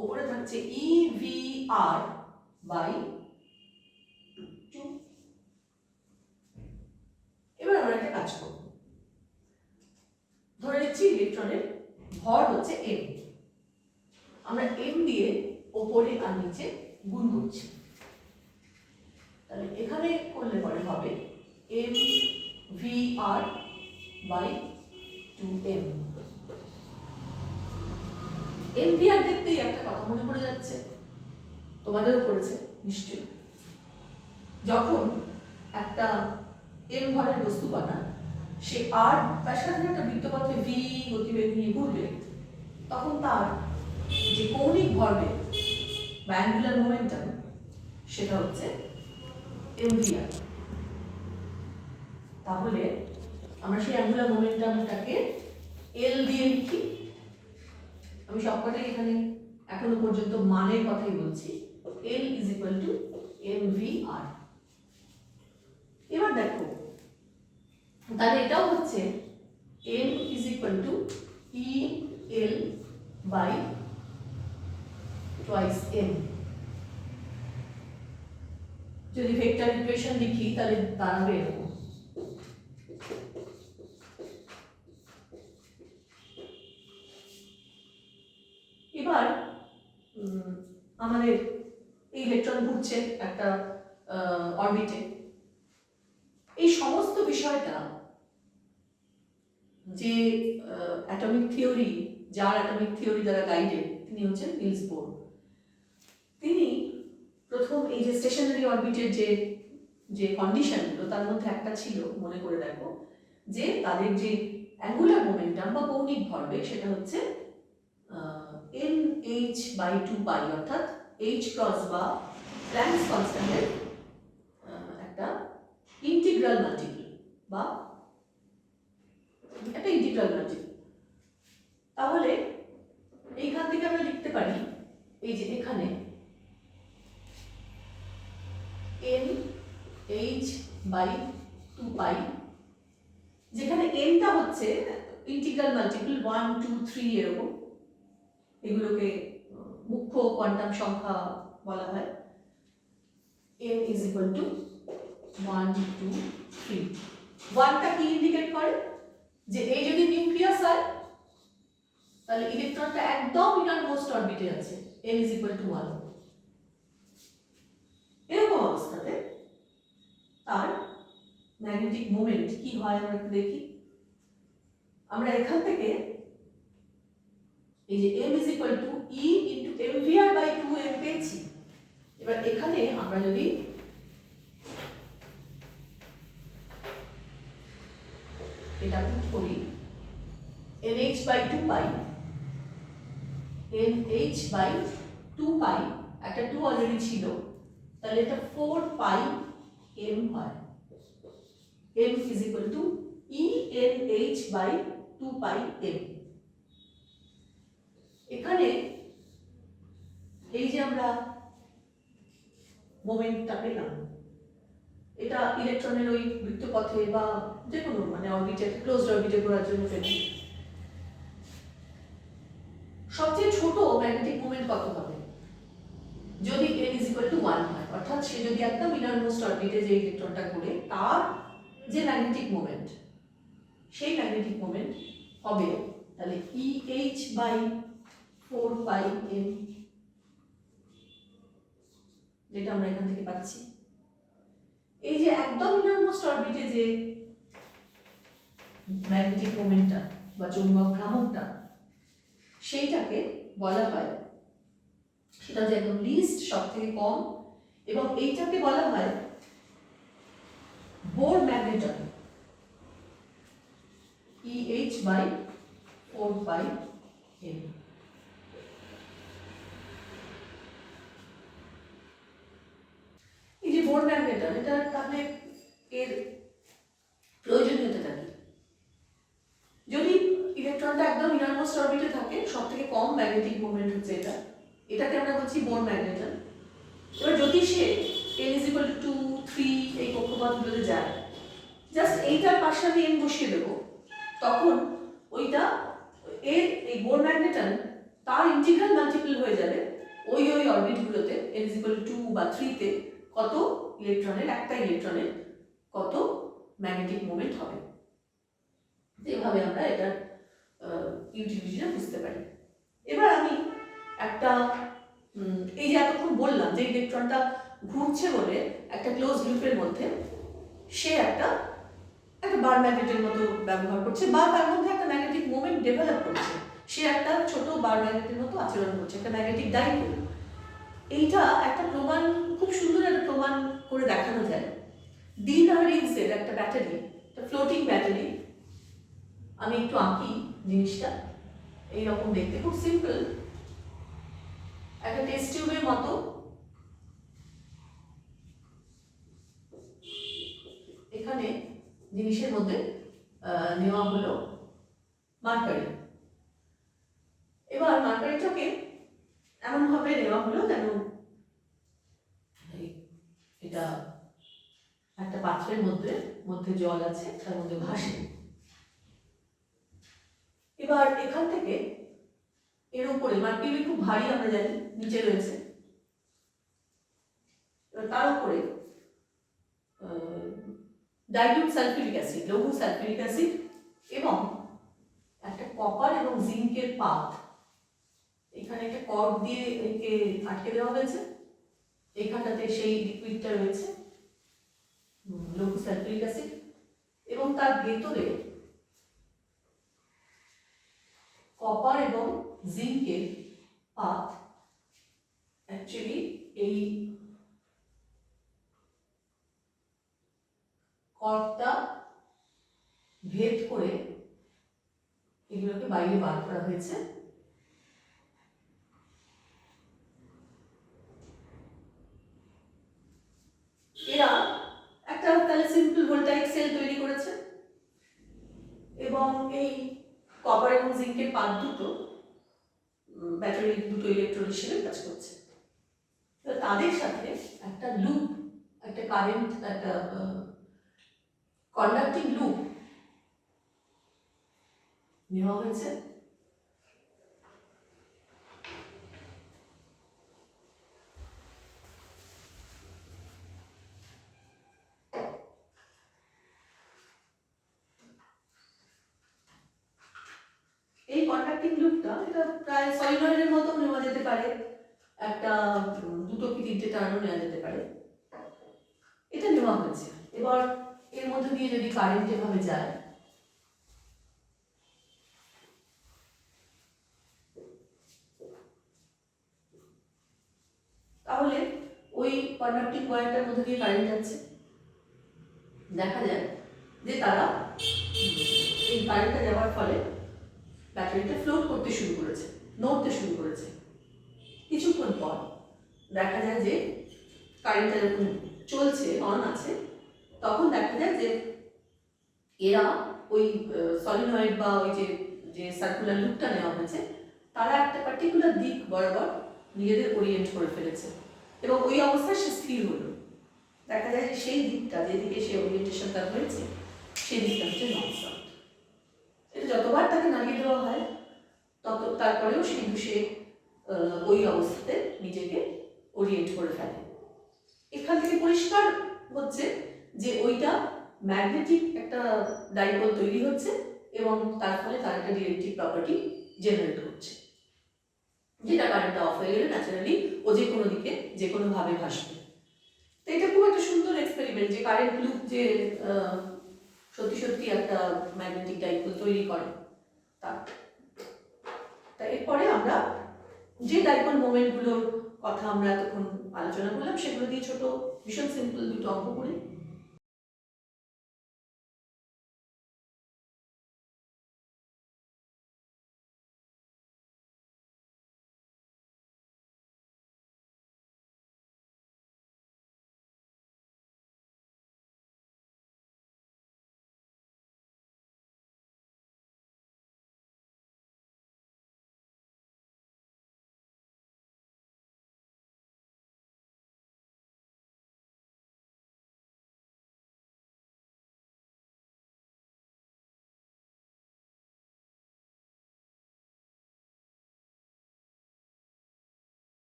উপরে থাকছে ই ভি আর বাই 2। এবার আমরা একটা কাজ করব, ধরে নিচ্ছি ইলেকট্রনের ভর হচ্ছে m, আমরা m দিয়ে উপরে আর নিচে গুণ করছি, তাহলে এখানে করলে পরে হবে m V R by 2m। m V R দেখতেই একটা কথা মনে পড়ে যাচ্ছে, তোমাদেরও পড়েছে নিশ্চয়ই, যখন একটা m ভরের বস্তু কণা সে r ব্যাসার্ধের একটা বৃত্তপথে v গতিবেগ নিয়ে ঘুরবে, তখন তার যে কৌণিক ভরবেগ বা অ্যাঙ্গুলার মোমেন্টাম সেটা হচ্ছে mvr। তাহলে আমরা সেই অ্যাঙ্গুলার মোমেন্টামটাকে l দিয়ে লিখি, আমি সবকটাই এখানে এখনো পর্যন্ত মানের কথাই বলছি, l is equal to mvr। এবার দেখো, তাহলে এটাও হচ্ছে m is equal to e l by twice m। যদি ভেক্টর ইকুয়েশন লিখি তাহলে দাঁড়াবে এরকম, এবার আমাদের এই ইলেকট্রন ঘুরছে একটা অরবিটে, এই সমস্ত বিষয়টা যে অ্যাটমিক থিওরি, যার অ্যাটমিক থিওরি দ্বারা গাইডেড তিনি হচ্ছেন নিলস বোর। তিনি প্রথম এই যে স্টেশনারি অরবিটের যে কন্ডিশনগুলো তার মধ্যে একটা ছিল, মনে করে দেখো, যে তাদের যে অ্যাঙ্গুলার মোমেন্টাম বা কৌণিক ভরবেগ সেটা হচ্ছে nh বাই 2 পাই, অর্থাৎ h ক্রস বা প্ল্যাঙ্কস কনস্ট্যান্টের একটা ইন্টিগ্রাল মাল্টিপল বা একটা ইন্টিগ্রাল মাল্টিপল। তাহলে এইখান থেকে আমরা লিখতে পারি এই যে এখানে nh বাই 2 পাই, যেখানে n টা হচ্ছে ইন্টিগ্রাল মাল্টিপল 1 2 3 এরকম, এগুলোকে মুখ্য কোয়ান্টাম সংখ্যা বলা হয়। n is equal two 1 2 3। 1 টা কি ইন্ডিকেট করে, যে এই যদি নিউক্লিয়াস হয় তাহলে ইলেকট্রনটা একদম ইনারমোস্ট অরবিটে আছে, n ইজ ইকুয়াল টু 1। এরকম অবস্থাতে তার ম্যাগনেটিক মোমেন্ট কি হয় আমরা একটু দেখি। আমরা এখান থেকে এই যে m is equal to e into mvr by 2m পেয়েছি। এবার এখানে আমরা যদি এটা পুট করি nh by 2 pi, nh by 2 pi, একটা 2 অলরেডি ছিল, তাহলে এটা 4 পাই m হয়। m is equal to e_nh by 2 pi m। এখানে এই যে আমরা মোমেন্টটা পেলাম, এটা ইলেকট্রনের ওই বৃত্তপথে বা যে কোনো মানে অরবিটে, ক্লোজড অরবিটে ঘোরার জন্য পেলাম। সবচেয়ে ছোট ম্যাগনেটিক মোমেন্ট কত হবে, যদি n ইজ ইকুয়াল টু 1 হয়, অর্থাৎ সে যদি একদম ইনারমোস্ট অরবিটে যে ইলেকট্রনটা ঘোরে তার যে ম্যাগনেটিক মোমেন্ট, সেই ম্যাগনেটিক মোমেন্ট হবে তাহলে EH বাই 4 পাই m, যেটা আমরা এখান থেকে পাচ্ছি। এই যে একদম ইনারমোস্ট অরবিটে যে ম্যাগনেটিক মোমেন্টটা বা চৌম্বক ভ্রামকটা, সেইটাকে বলা হয়, সেটা যে একদম লিস্ট, সব থেকে কম, এবং এইটাকে বলা হয় Bohr magneton, EH by 4 pi m। এই যে বোর ম্যাগনেটন, এটা তাহলে এর প্রয়োজনীয়তাটা কি? যদি ইলেকট্রনটা একদম ইনারমোস্ট অরবিটে থাকে, সব থেকে কম কম ম্যাগনেটিক মোমেন্ট হচ্ছে এটাকে আমরা বলছি বোর ম্যাগনেটন। এবার যদি সে n = 2, 3 এই কক্ষপথগুলোতে যায়, জাস্ট এইটার পাশে আমি n বসিয়ে দেবো, তখন ওইটা এই বোর ম্যাগনেটন তার ইন্টিগ্রাল মাল্টিপল হয়ে যাবে ওই অরবিটগুলোতে n = 2 বা 3 তে কত ইলেকট্রনের, একটা ইলেকট্রনের কত ম্যাগনেটিক মোমেন্ট হবে। এভাবে আমরা এটার ইউটিলিটিটা বুঝতে পারি। এবার আমি একটা এই যে এতক্ষণ বললাম যে ইলেকট্রনটা ঘুরছে বলে একটা ক্লোজ লুপের মধ্যে সে একটা বার ম্যাগনেটের মতো ব্যবহার করছে, বা তার মধ্যে একটা ম্যাগনেটিক মোমেন্ট ডেভেলপ করছে, সে একটা ছোট বার ম্যাগনেটের মতো আচরণ করছে, একটা ম্যাগনেটিক ডাইপোল। এইটা একটা প্রমাণ, খুব সুন্দর একটা প্রমাণ করে দেখানো যায়। ডি-লার্ডিংসের একটা ব্যাটারি, একটা ফ্লোটিং ব্যাটারি, আমি একটু আঁকি জিনিসটা, এইরকম দেখতে, খুব সিম্পল, একটা টেস্ট টিউবের মতো এখানে জিনিসের মধ্যে নেওয়া হলো মার্কারি। এবার মার্কারিটাকে এমনভাবে নেওয়া হলো যেন এটা একটা পাত্রের মধ্যে জল আছে, তার মধ্যে ভাসে। এবার এখান থেকে এর উপরে মার্কারি খুব ভারী, আমরা জানি, নিচে রয়েছে, এবার তার উপরে ডাইলিউট সালফিউরিক অ্যাসিড, লঘু সালফিউরিক অ্যাসিড এবং একটা কপার এবং জিঙ্কের পাত, এখানে একটা কর্ড দিয়ে একে আটকে দেওয়া হয়েছে, এখানটাতে সেই লিকুইডটা রয়েছে লঘু সালফিউরিক অ্যাসিড, এবং তার ভেতরে কপার এবং জিঙ্কের পাত অ্যাকচুয়ালি এই কর্ডটা ভেদ করে এগুলোকে বাইরে বার করা হয়েছে। এরা একটা তাহলে সিম্পল ভোল্টাইক সেল তৈরি করেছে এবং এই কপার এবং জিঙ্কের পাত দুটো ব্যাটারির দুটো ইলেকট্রন হিসেবে কাজ করছে। তাদের সাথে একটা লুপ, একটা কারেন্ট, একটা কন্ডাক্টিং লুপ নেওয়া হয়েছে। এই কন্ডাক্টিং লুপটা এটা প্রায় সলিনয়েডের মতো নেওয়া যেতে পারে, একটা দুটো কি তিনটে টার্নও নেওয়া যেতে পারে, এটা নেওয়া হয়েছে। এবার এর মধ্যে দিয়ে যদি কারেন্ট এভাবে যায়, তাহলে ওই কন্ডাক্টিং ওয়্যারটার মধ্যে দিয়ে কারেন্ট যাচ্ছে, দেখা যায় যে তারা এই কারেন্টটা যাওয়ার ফলে ব্যাটারিটা ফ্লোট করতে শুরু করেছে, নড়তে শুরু করেছে। কিছুক্ষণ পর দেখা যায় যে কারেন্টটা যখন চলছে, অন আছে, তখন দেখা যায় যে এরা ওই সলিনয়েড বা ওই যে সার্কুলার লুপটা নেওয়া হয়েছে, তারা একটা পার্টিকুলার দিক বরাবর নিজেদের ওরিয়েন্ট করে ফেলেছে এবং ওই অবস্থায় সে স্থির হলো। দেখা যায় যে সেই দিকটা, যেদিকে সে ওরিয়েন্টেশন তার হয়েছে, সেই দিকটা হচ্ছে নর্থ সাউথ। এটা যতবার তাকে নাড়িয়ে দেওয়া হয় তারপরেও কিন্তু সে ওই অবস্থাতে নিজেকে ওরিয়েন্ট করে ফেলে। এখান থেকে পরিষ্কার হচ্ছে যে ওইটা ম্যাগনেটিক একটা ডাইপোল তৈরি হচ্ছে এবং তার ফলে তার একটা ডিরেক্টিভ প্রপার্টি জেনারেট হচ্ছে, যেটা কারেন্টটা অফ হয়ে গেলে ন্যাচারালি ও যে কোনো দিকে যে কোনো ভাবে ভাসবে। তো এটা খুব একটা সুন্দর এক্সপেরিমেন্ট যে কারেন্ট লুপ যে সত্যি সত্যি একটা ম্যাগনেটিক ডাইপোল তৈরি করে। তা এরপরে আমরা যে ডাইপোল মোমেন্টগুলোর কথা আমরা এতক্ষণ আলোচনা করলাম, সেগুলো দিয়ে ছোট ভীষণ সিম্পল দুটো অঙ্ক করি।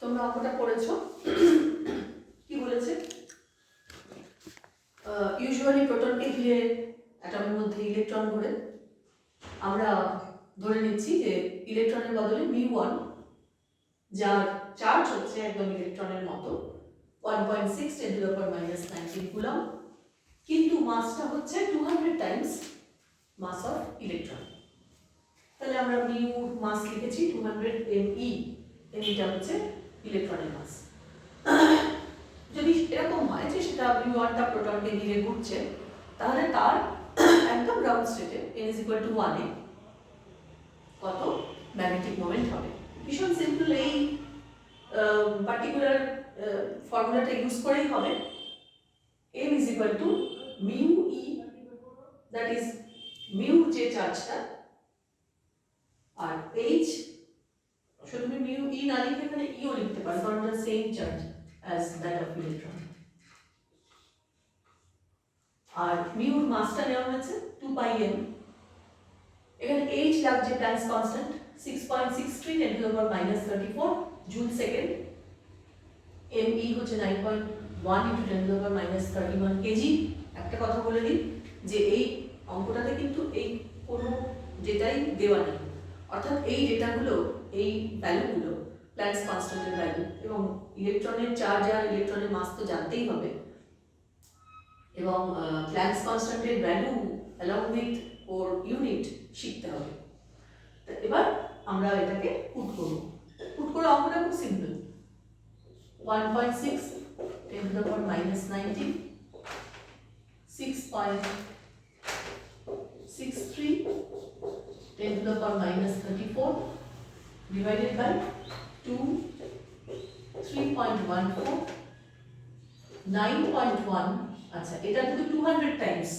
তোমরা অঙ্কটা পড়েছো। কি বলেছে? ইউজুয়ালি প্রোটনকে ঘিরে অ্যাটমের মধ্যে ইলেকট্রন ঘোরে। আমরা ধরে নিচ্ছি যে ইলেকট্রনের বদলে μ1, যার চার্জ হচ্ছে একদম ইলেকট্রনের মতো 1.6 × 10⁻⁻⁹ কুলম্ব, কিন্তু মাসটা হচ্ছে 200 টাইমস মাস অফ ইলেকট্রন। তাহলে আমরা মিউ মাস লিখেছি 200 me, এমিটা হচ্ছে ইলেকট্রনের মাস। যদি এরকম হয় যে সেটা μ1টা প্রোটনকে ঘিরে ঘুরছে, তাহলে তার একদম গ্রাউন্ড স্টেটে n = 1 এ কত ম্যাগনেটিক মোমেন্ট হবে। ভীষণ সিম্পল, এই পার্টিকুলার ফর্মুলাটা ইউজ করেই হবে। m = μe, that is mu যে চার্জটা, আর h শুধু তুমি মিউ ই না লিখে এখানে ইও লিখতে পারো, কারণ এটা same charge as that of electron. আর মিউর মাসটা নেওয়া হয়েছে 2πm। এখানে h লাগছে Planck's constant 6.63 × 10⁻⁻34 joule second. me হচ্ছে 9.1 × 10⁻⁻31 কেজি। একটা কথা বলে দিই যে এই অঙ্কটাতে কিন্তু এই কোনো ডেটাই দেওয়া নেই, অর্থাৎ এই ডেটাগুলো, এই ভ্যালুগুলো প্ল্যাঙ্কস কনস্ট্যান্টের ভ্যালু, এবং ইলেকট্রনের চার্জ আর ইলেকট্রনের মাস তো জানতেই হবে, এবং প্ল্যাঙ্কস কনস্ট্যান্টের ভ্যালু অ্যালং উইথ ওর ইউনিট শিখতে হবে। এবার আমরা এটাকে পুট করব। পুট করে অঙ্কটা খুব সিম্পল। 1.6 × 10⁻⁻⁹, 6.63 × 10⁻⁻34 divided by 2, 3.14, 9.1। আচ্ছা, এটা কিন্তু 200 টাইমস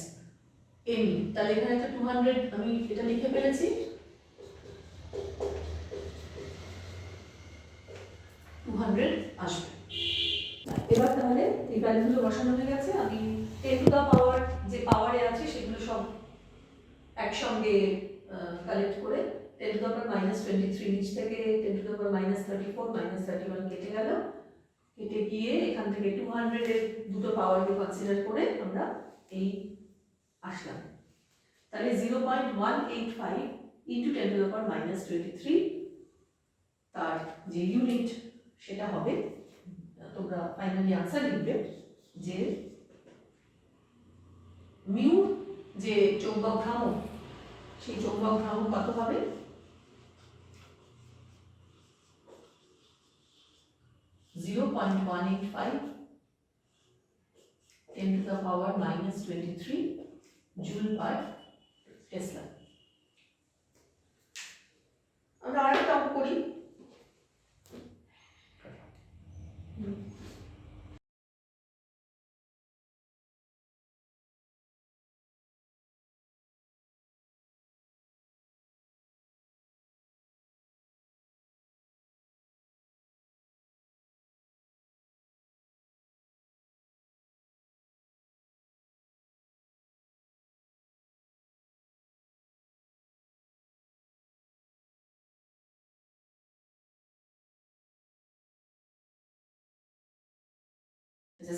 এমি, তাহলে এখানে একটা 200 আমি এটা লিখে ফেলেছি, 200 আসবে। এবার তাহলে এই ভ্যালুগুলো বসানো হয়ে গেছে। আমি 10⁻, যে পাওয়ারে আছে সেগুলো সব একসঙ্গে কালেক্ট করে 10⁻⁻23 নিচ থেকে 10⁻⁻34 -31 কেটে গেল, কেটে গিয়ে এখান থেকে 200 এর দুটো পাওয়ারকে কনসিডার করে আমরা এই আসলাম। তাহলে 0.185 × 10⁻⁻23 তার যে ইউনিট সেটা হবে, তোমরা ফাইনালি আনসার লিখবে যে মিউ যে চৌম্বক ভ্রামক, সেই চৌম্বক ভ্রামক কত হবে? 0.185 10⁻⁻23 জুল পার টেসলা। আমরা আরেকটা অঙ্ক করি।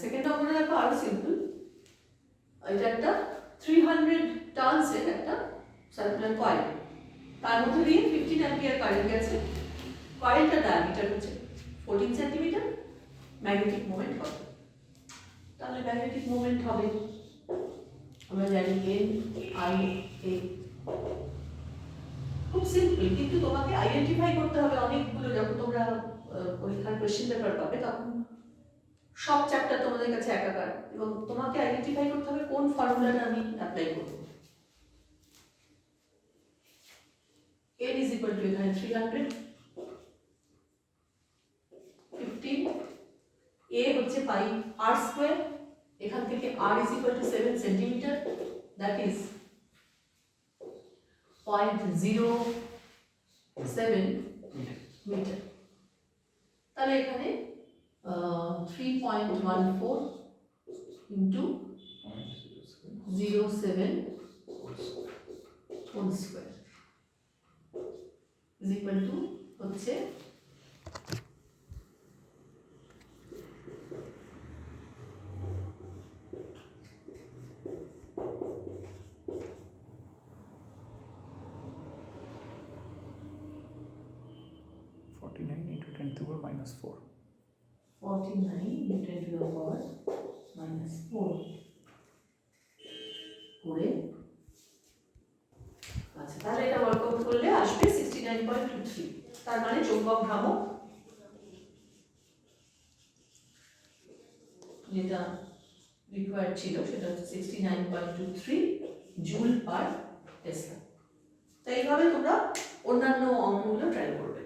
সেকেন্ড অঙ্কটা দেখো আরো সিম্পল। এটা একটা 300 টার্নস এর একটা সার্কুলার কয়েল, তার মধ্যে দিয়ে 15 অ্যাম্পিয়ার কারেন্ট গেছে। কয়েলটার ডায়ামিটার হচ্ছে 14 সেন্টিমিটার। ম্যাগনেটিক মোমেন্ট কত? তাহলে ম্যাগনেটিক মোমেন্ট হবে, আমরা জানি N/I/A। খুব সিম্পল, কিন্তু তোমাকে আইডেন্টিফাই করতে হবে অনেকগুলো। যখন তোমরা পরীক্ষার কোশ্চেন পেপার পাবে তখন সব চ্যাপ্টার তোমাদের কাছে একাকার, এবং তোমাকে আইডেন্টিফাই করতে হবে কোন ফর্মুলাটা আমি অ্যাপ্লাই করব। n = এখানে 300, 15, a হচ্ছে পাই r², এখান থেকে r = 7 centimetre, that is 0.07 metre. তাহলে এখানে 3.14 into 0.07 whole square is equal to হচ্ছে 10⁻⁴ -4। 49 into 10 to the power minus 4 করে আচ্ছা, তাহলে এটা ওয়ার্কআউট করলে আসবে 69.23। তার মানে চৌম্বক ভ্রামক যেটা রিকোয়ার্ড ছিল সেটা হচ্ছে 69.23 জুল পার টেসলা। তাই এইভাবে তোমরা অন্যান্য অঙ্কগুলো ট্রাই করবে।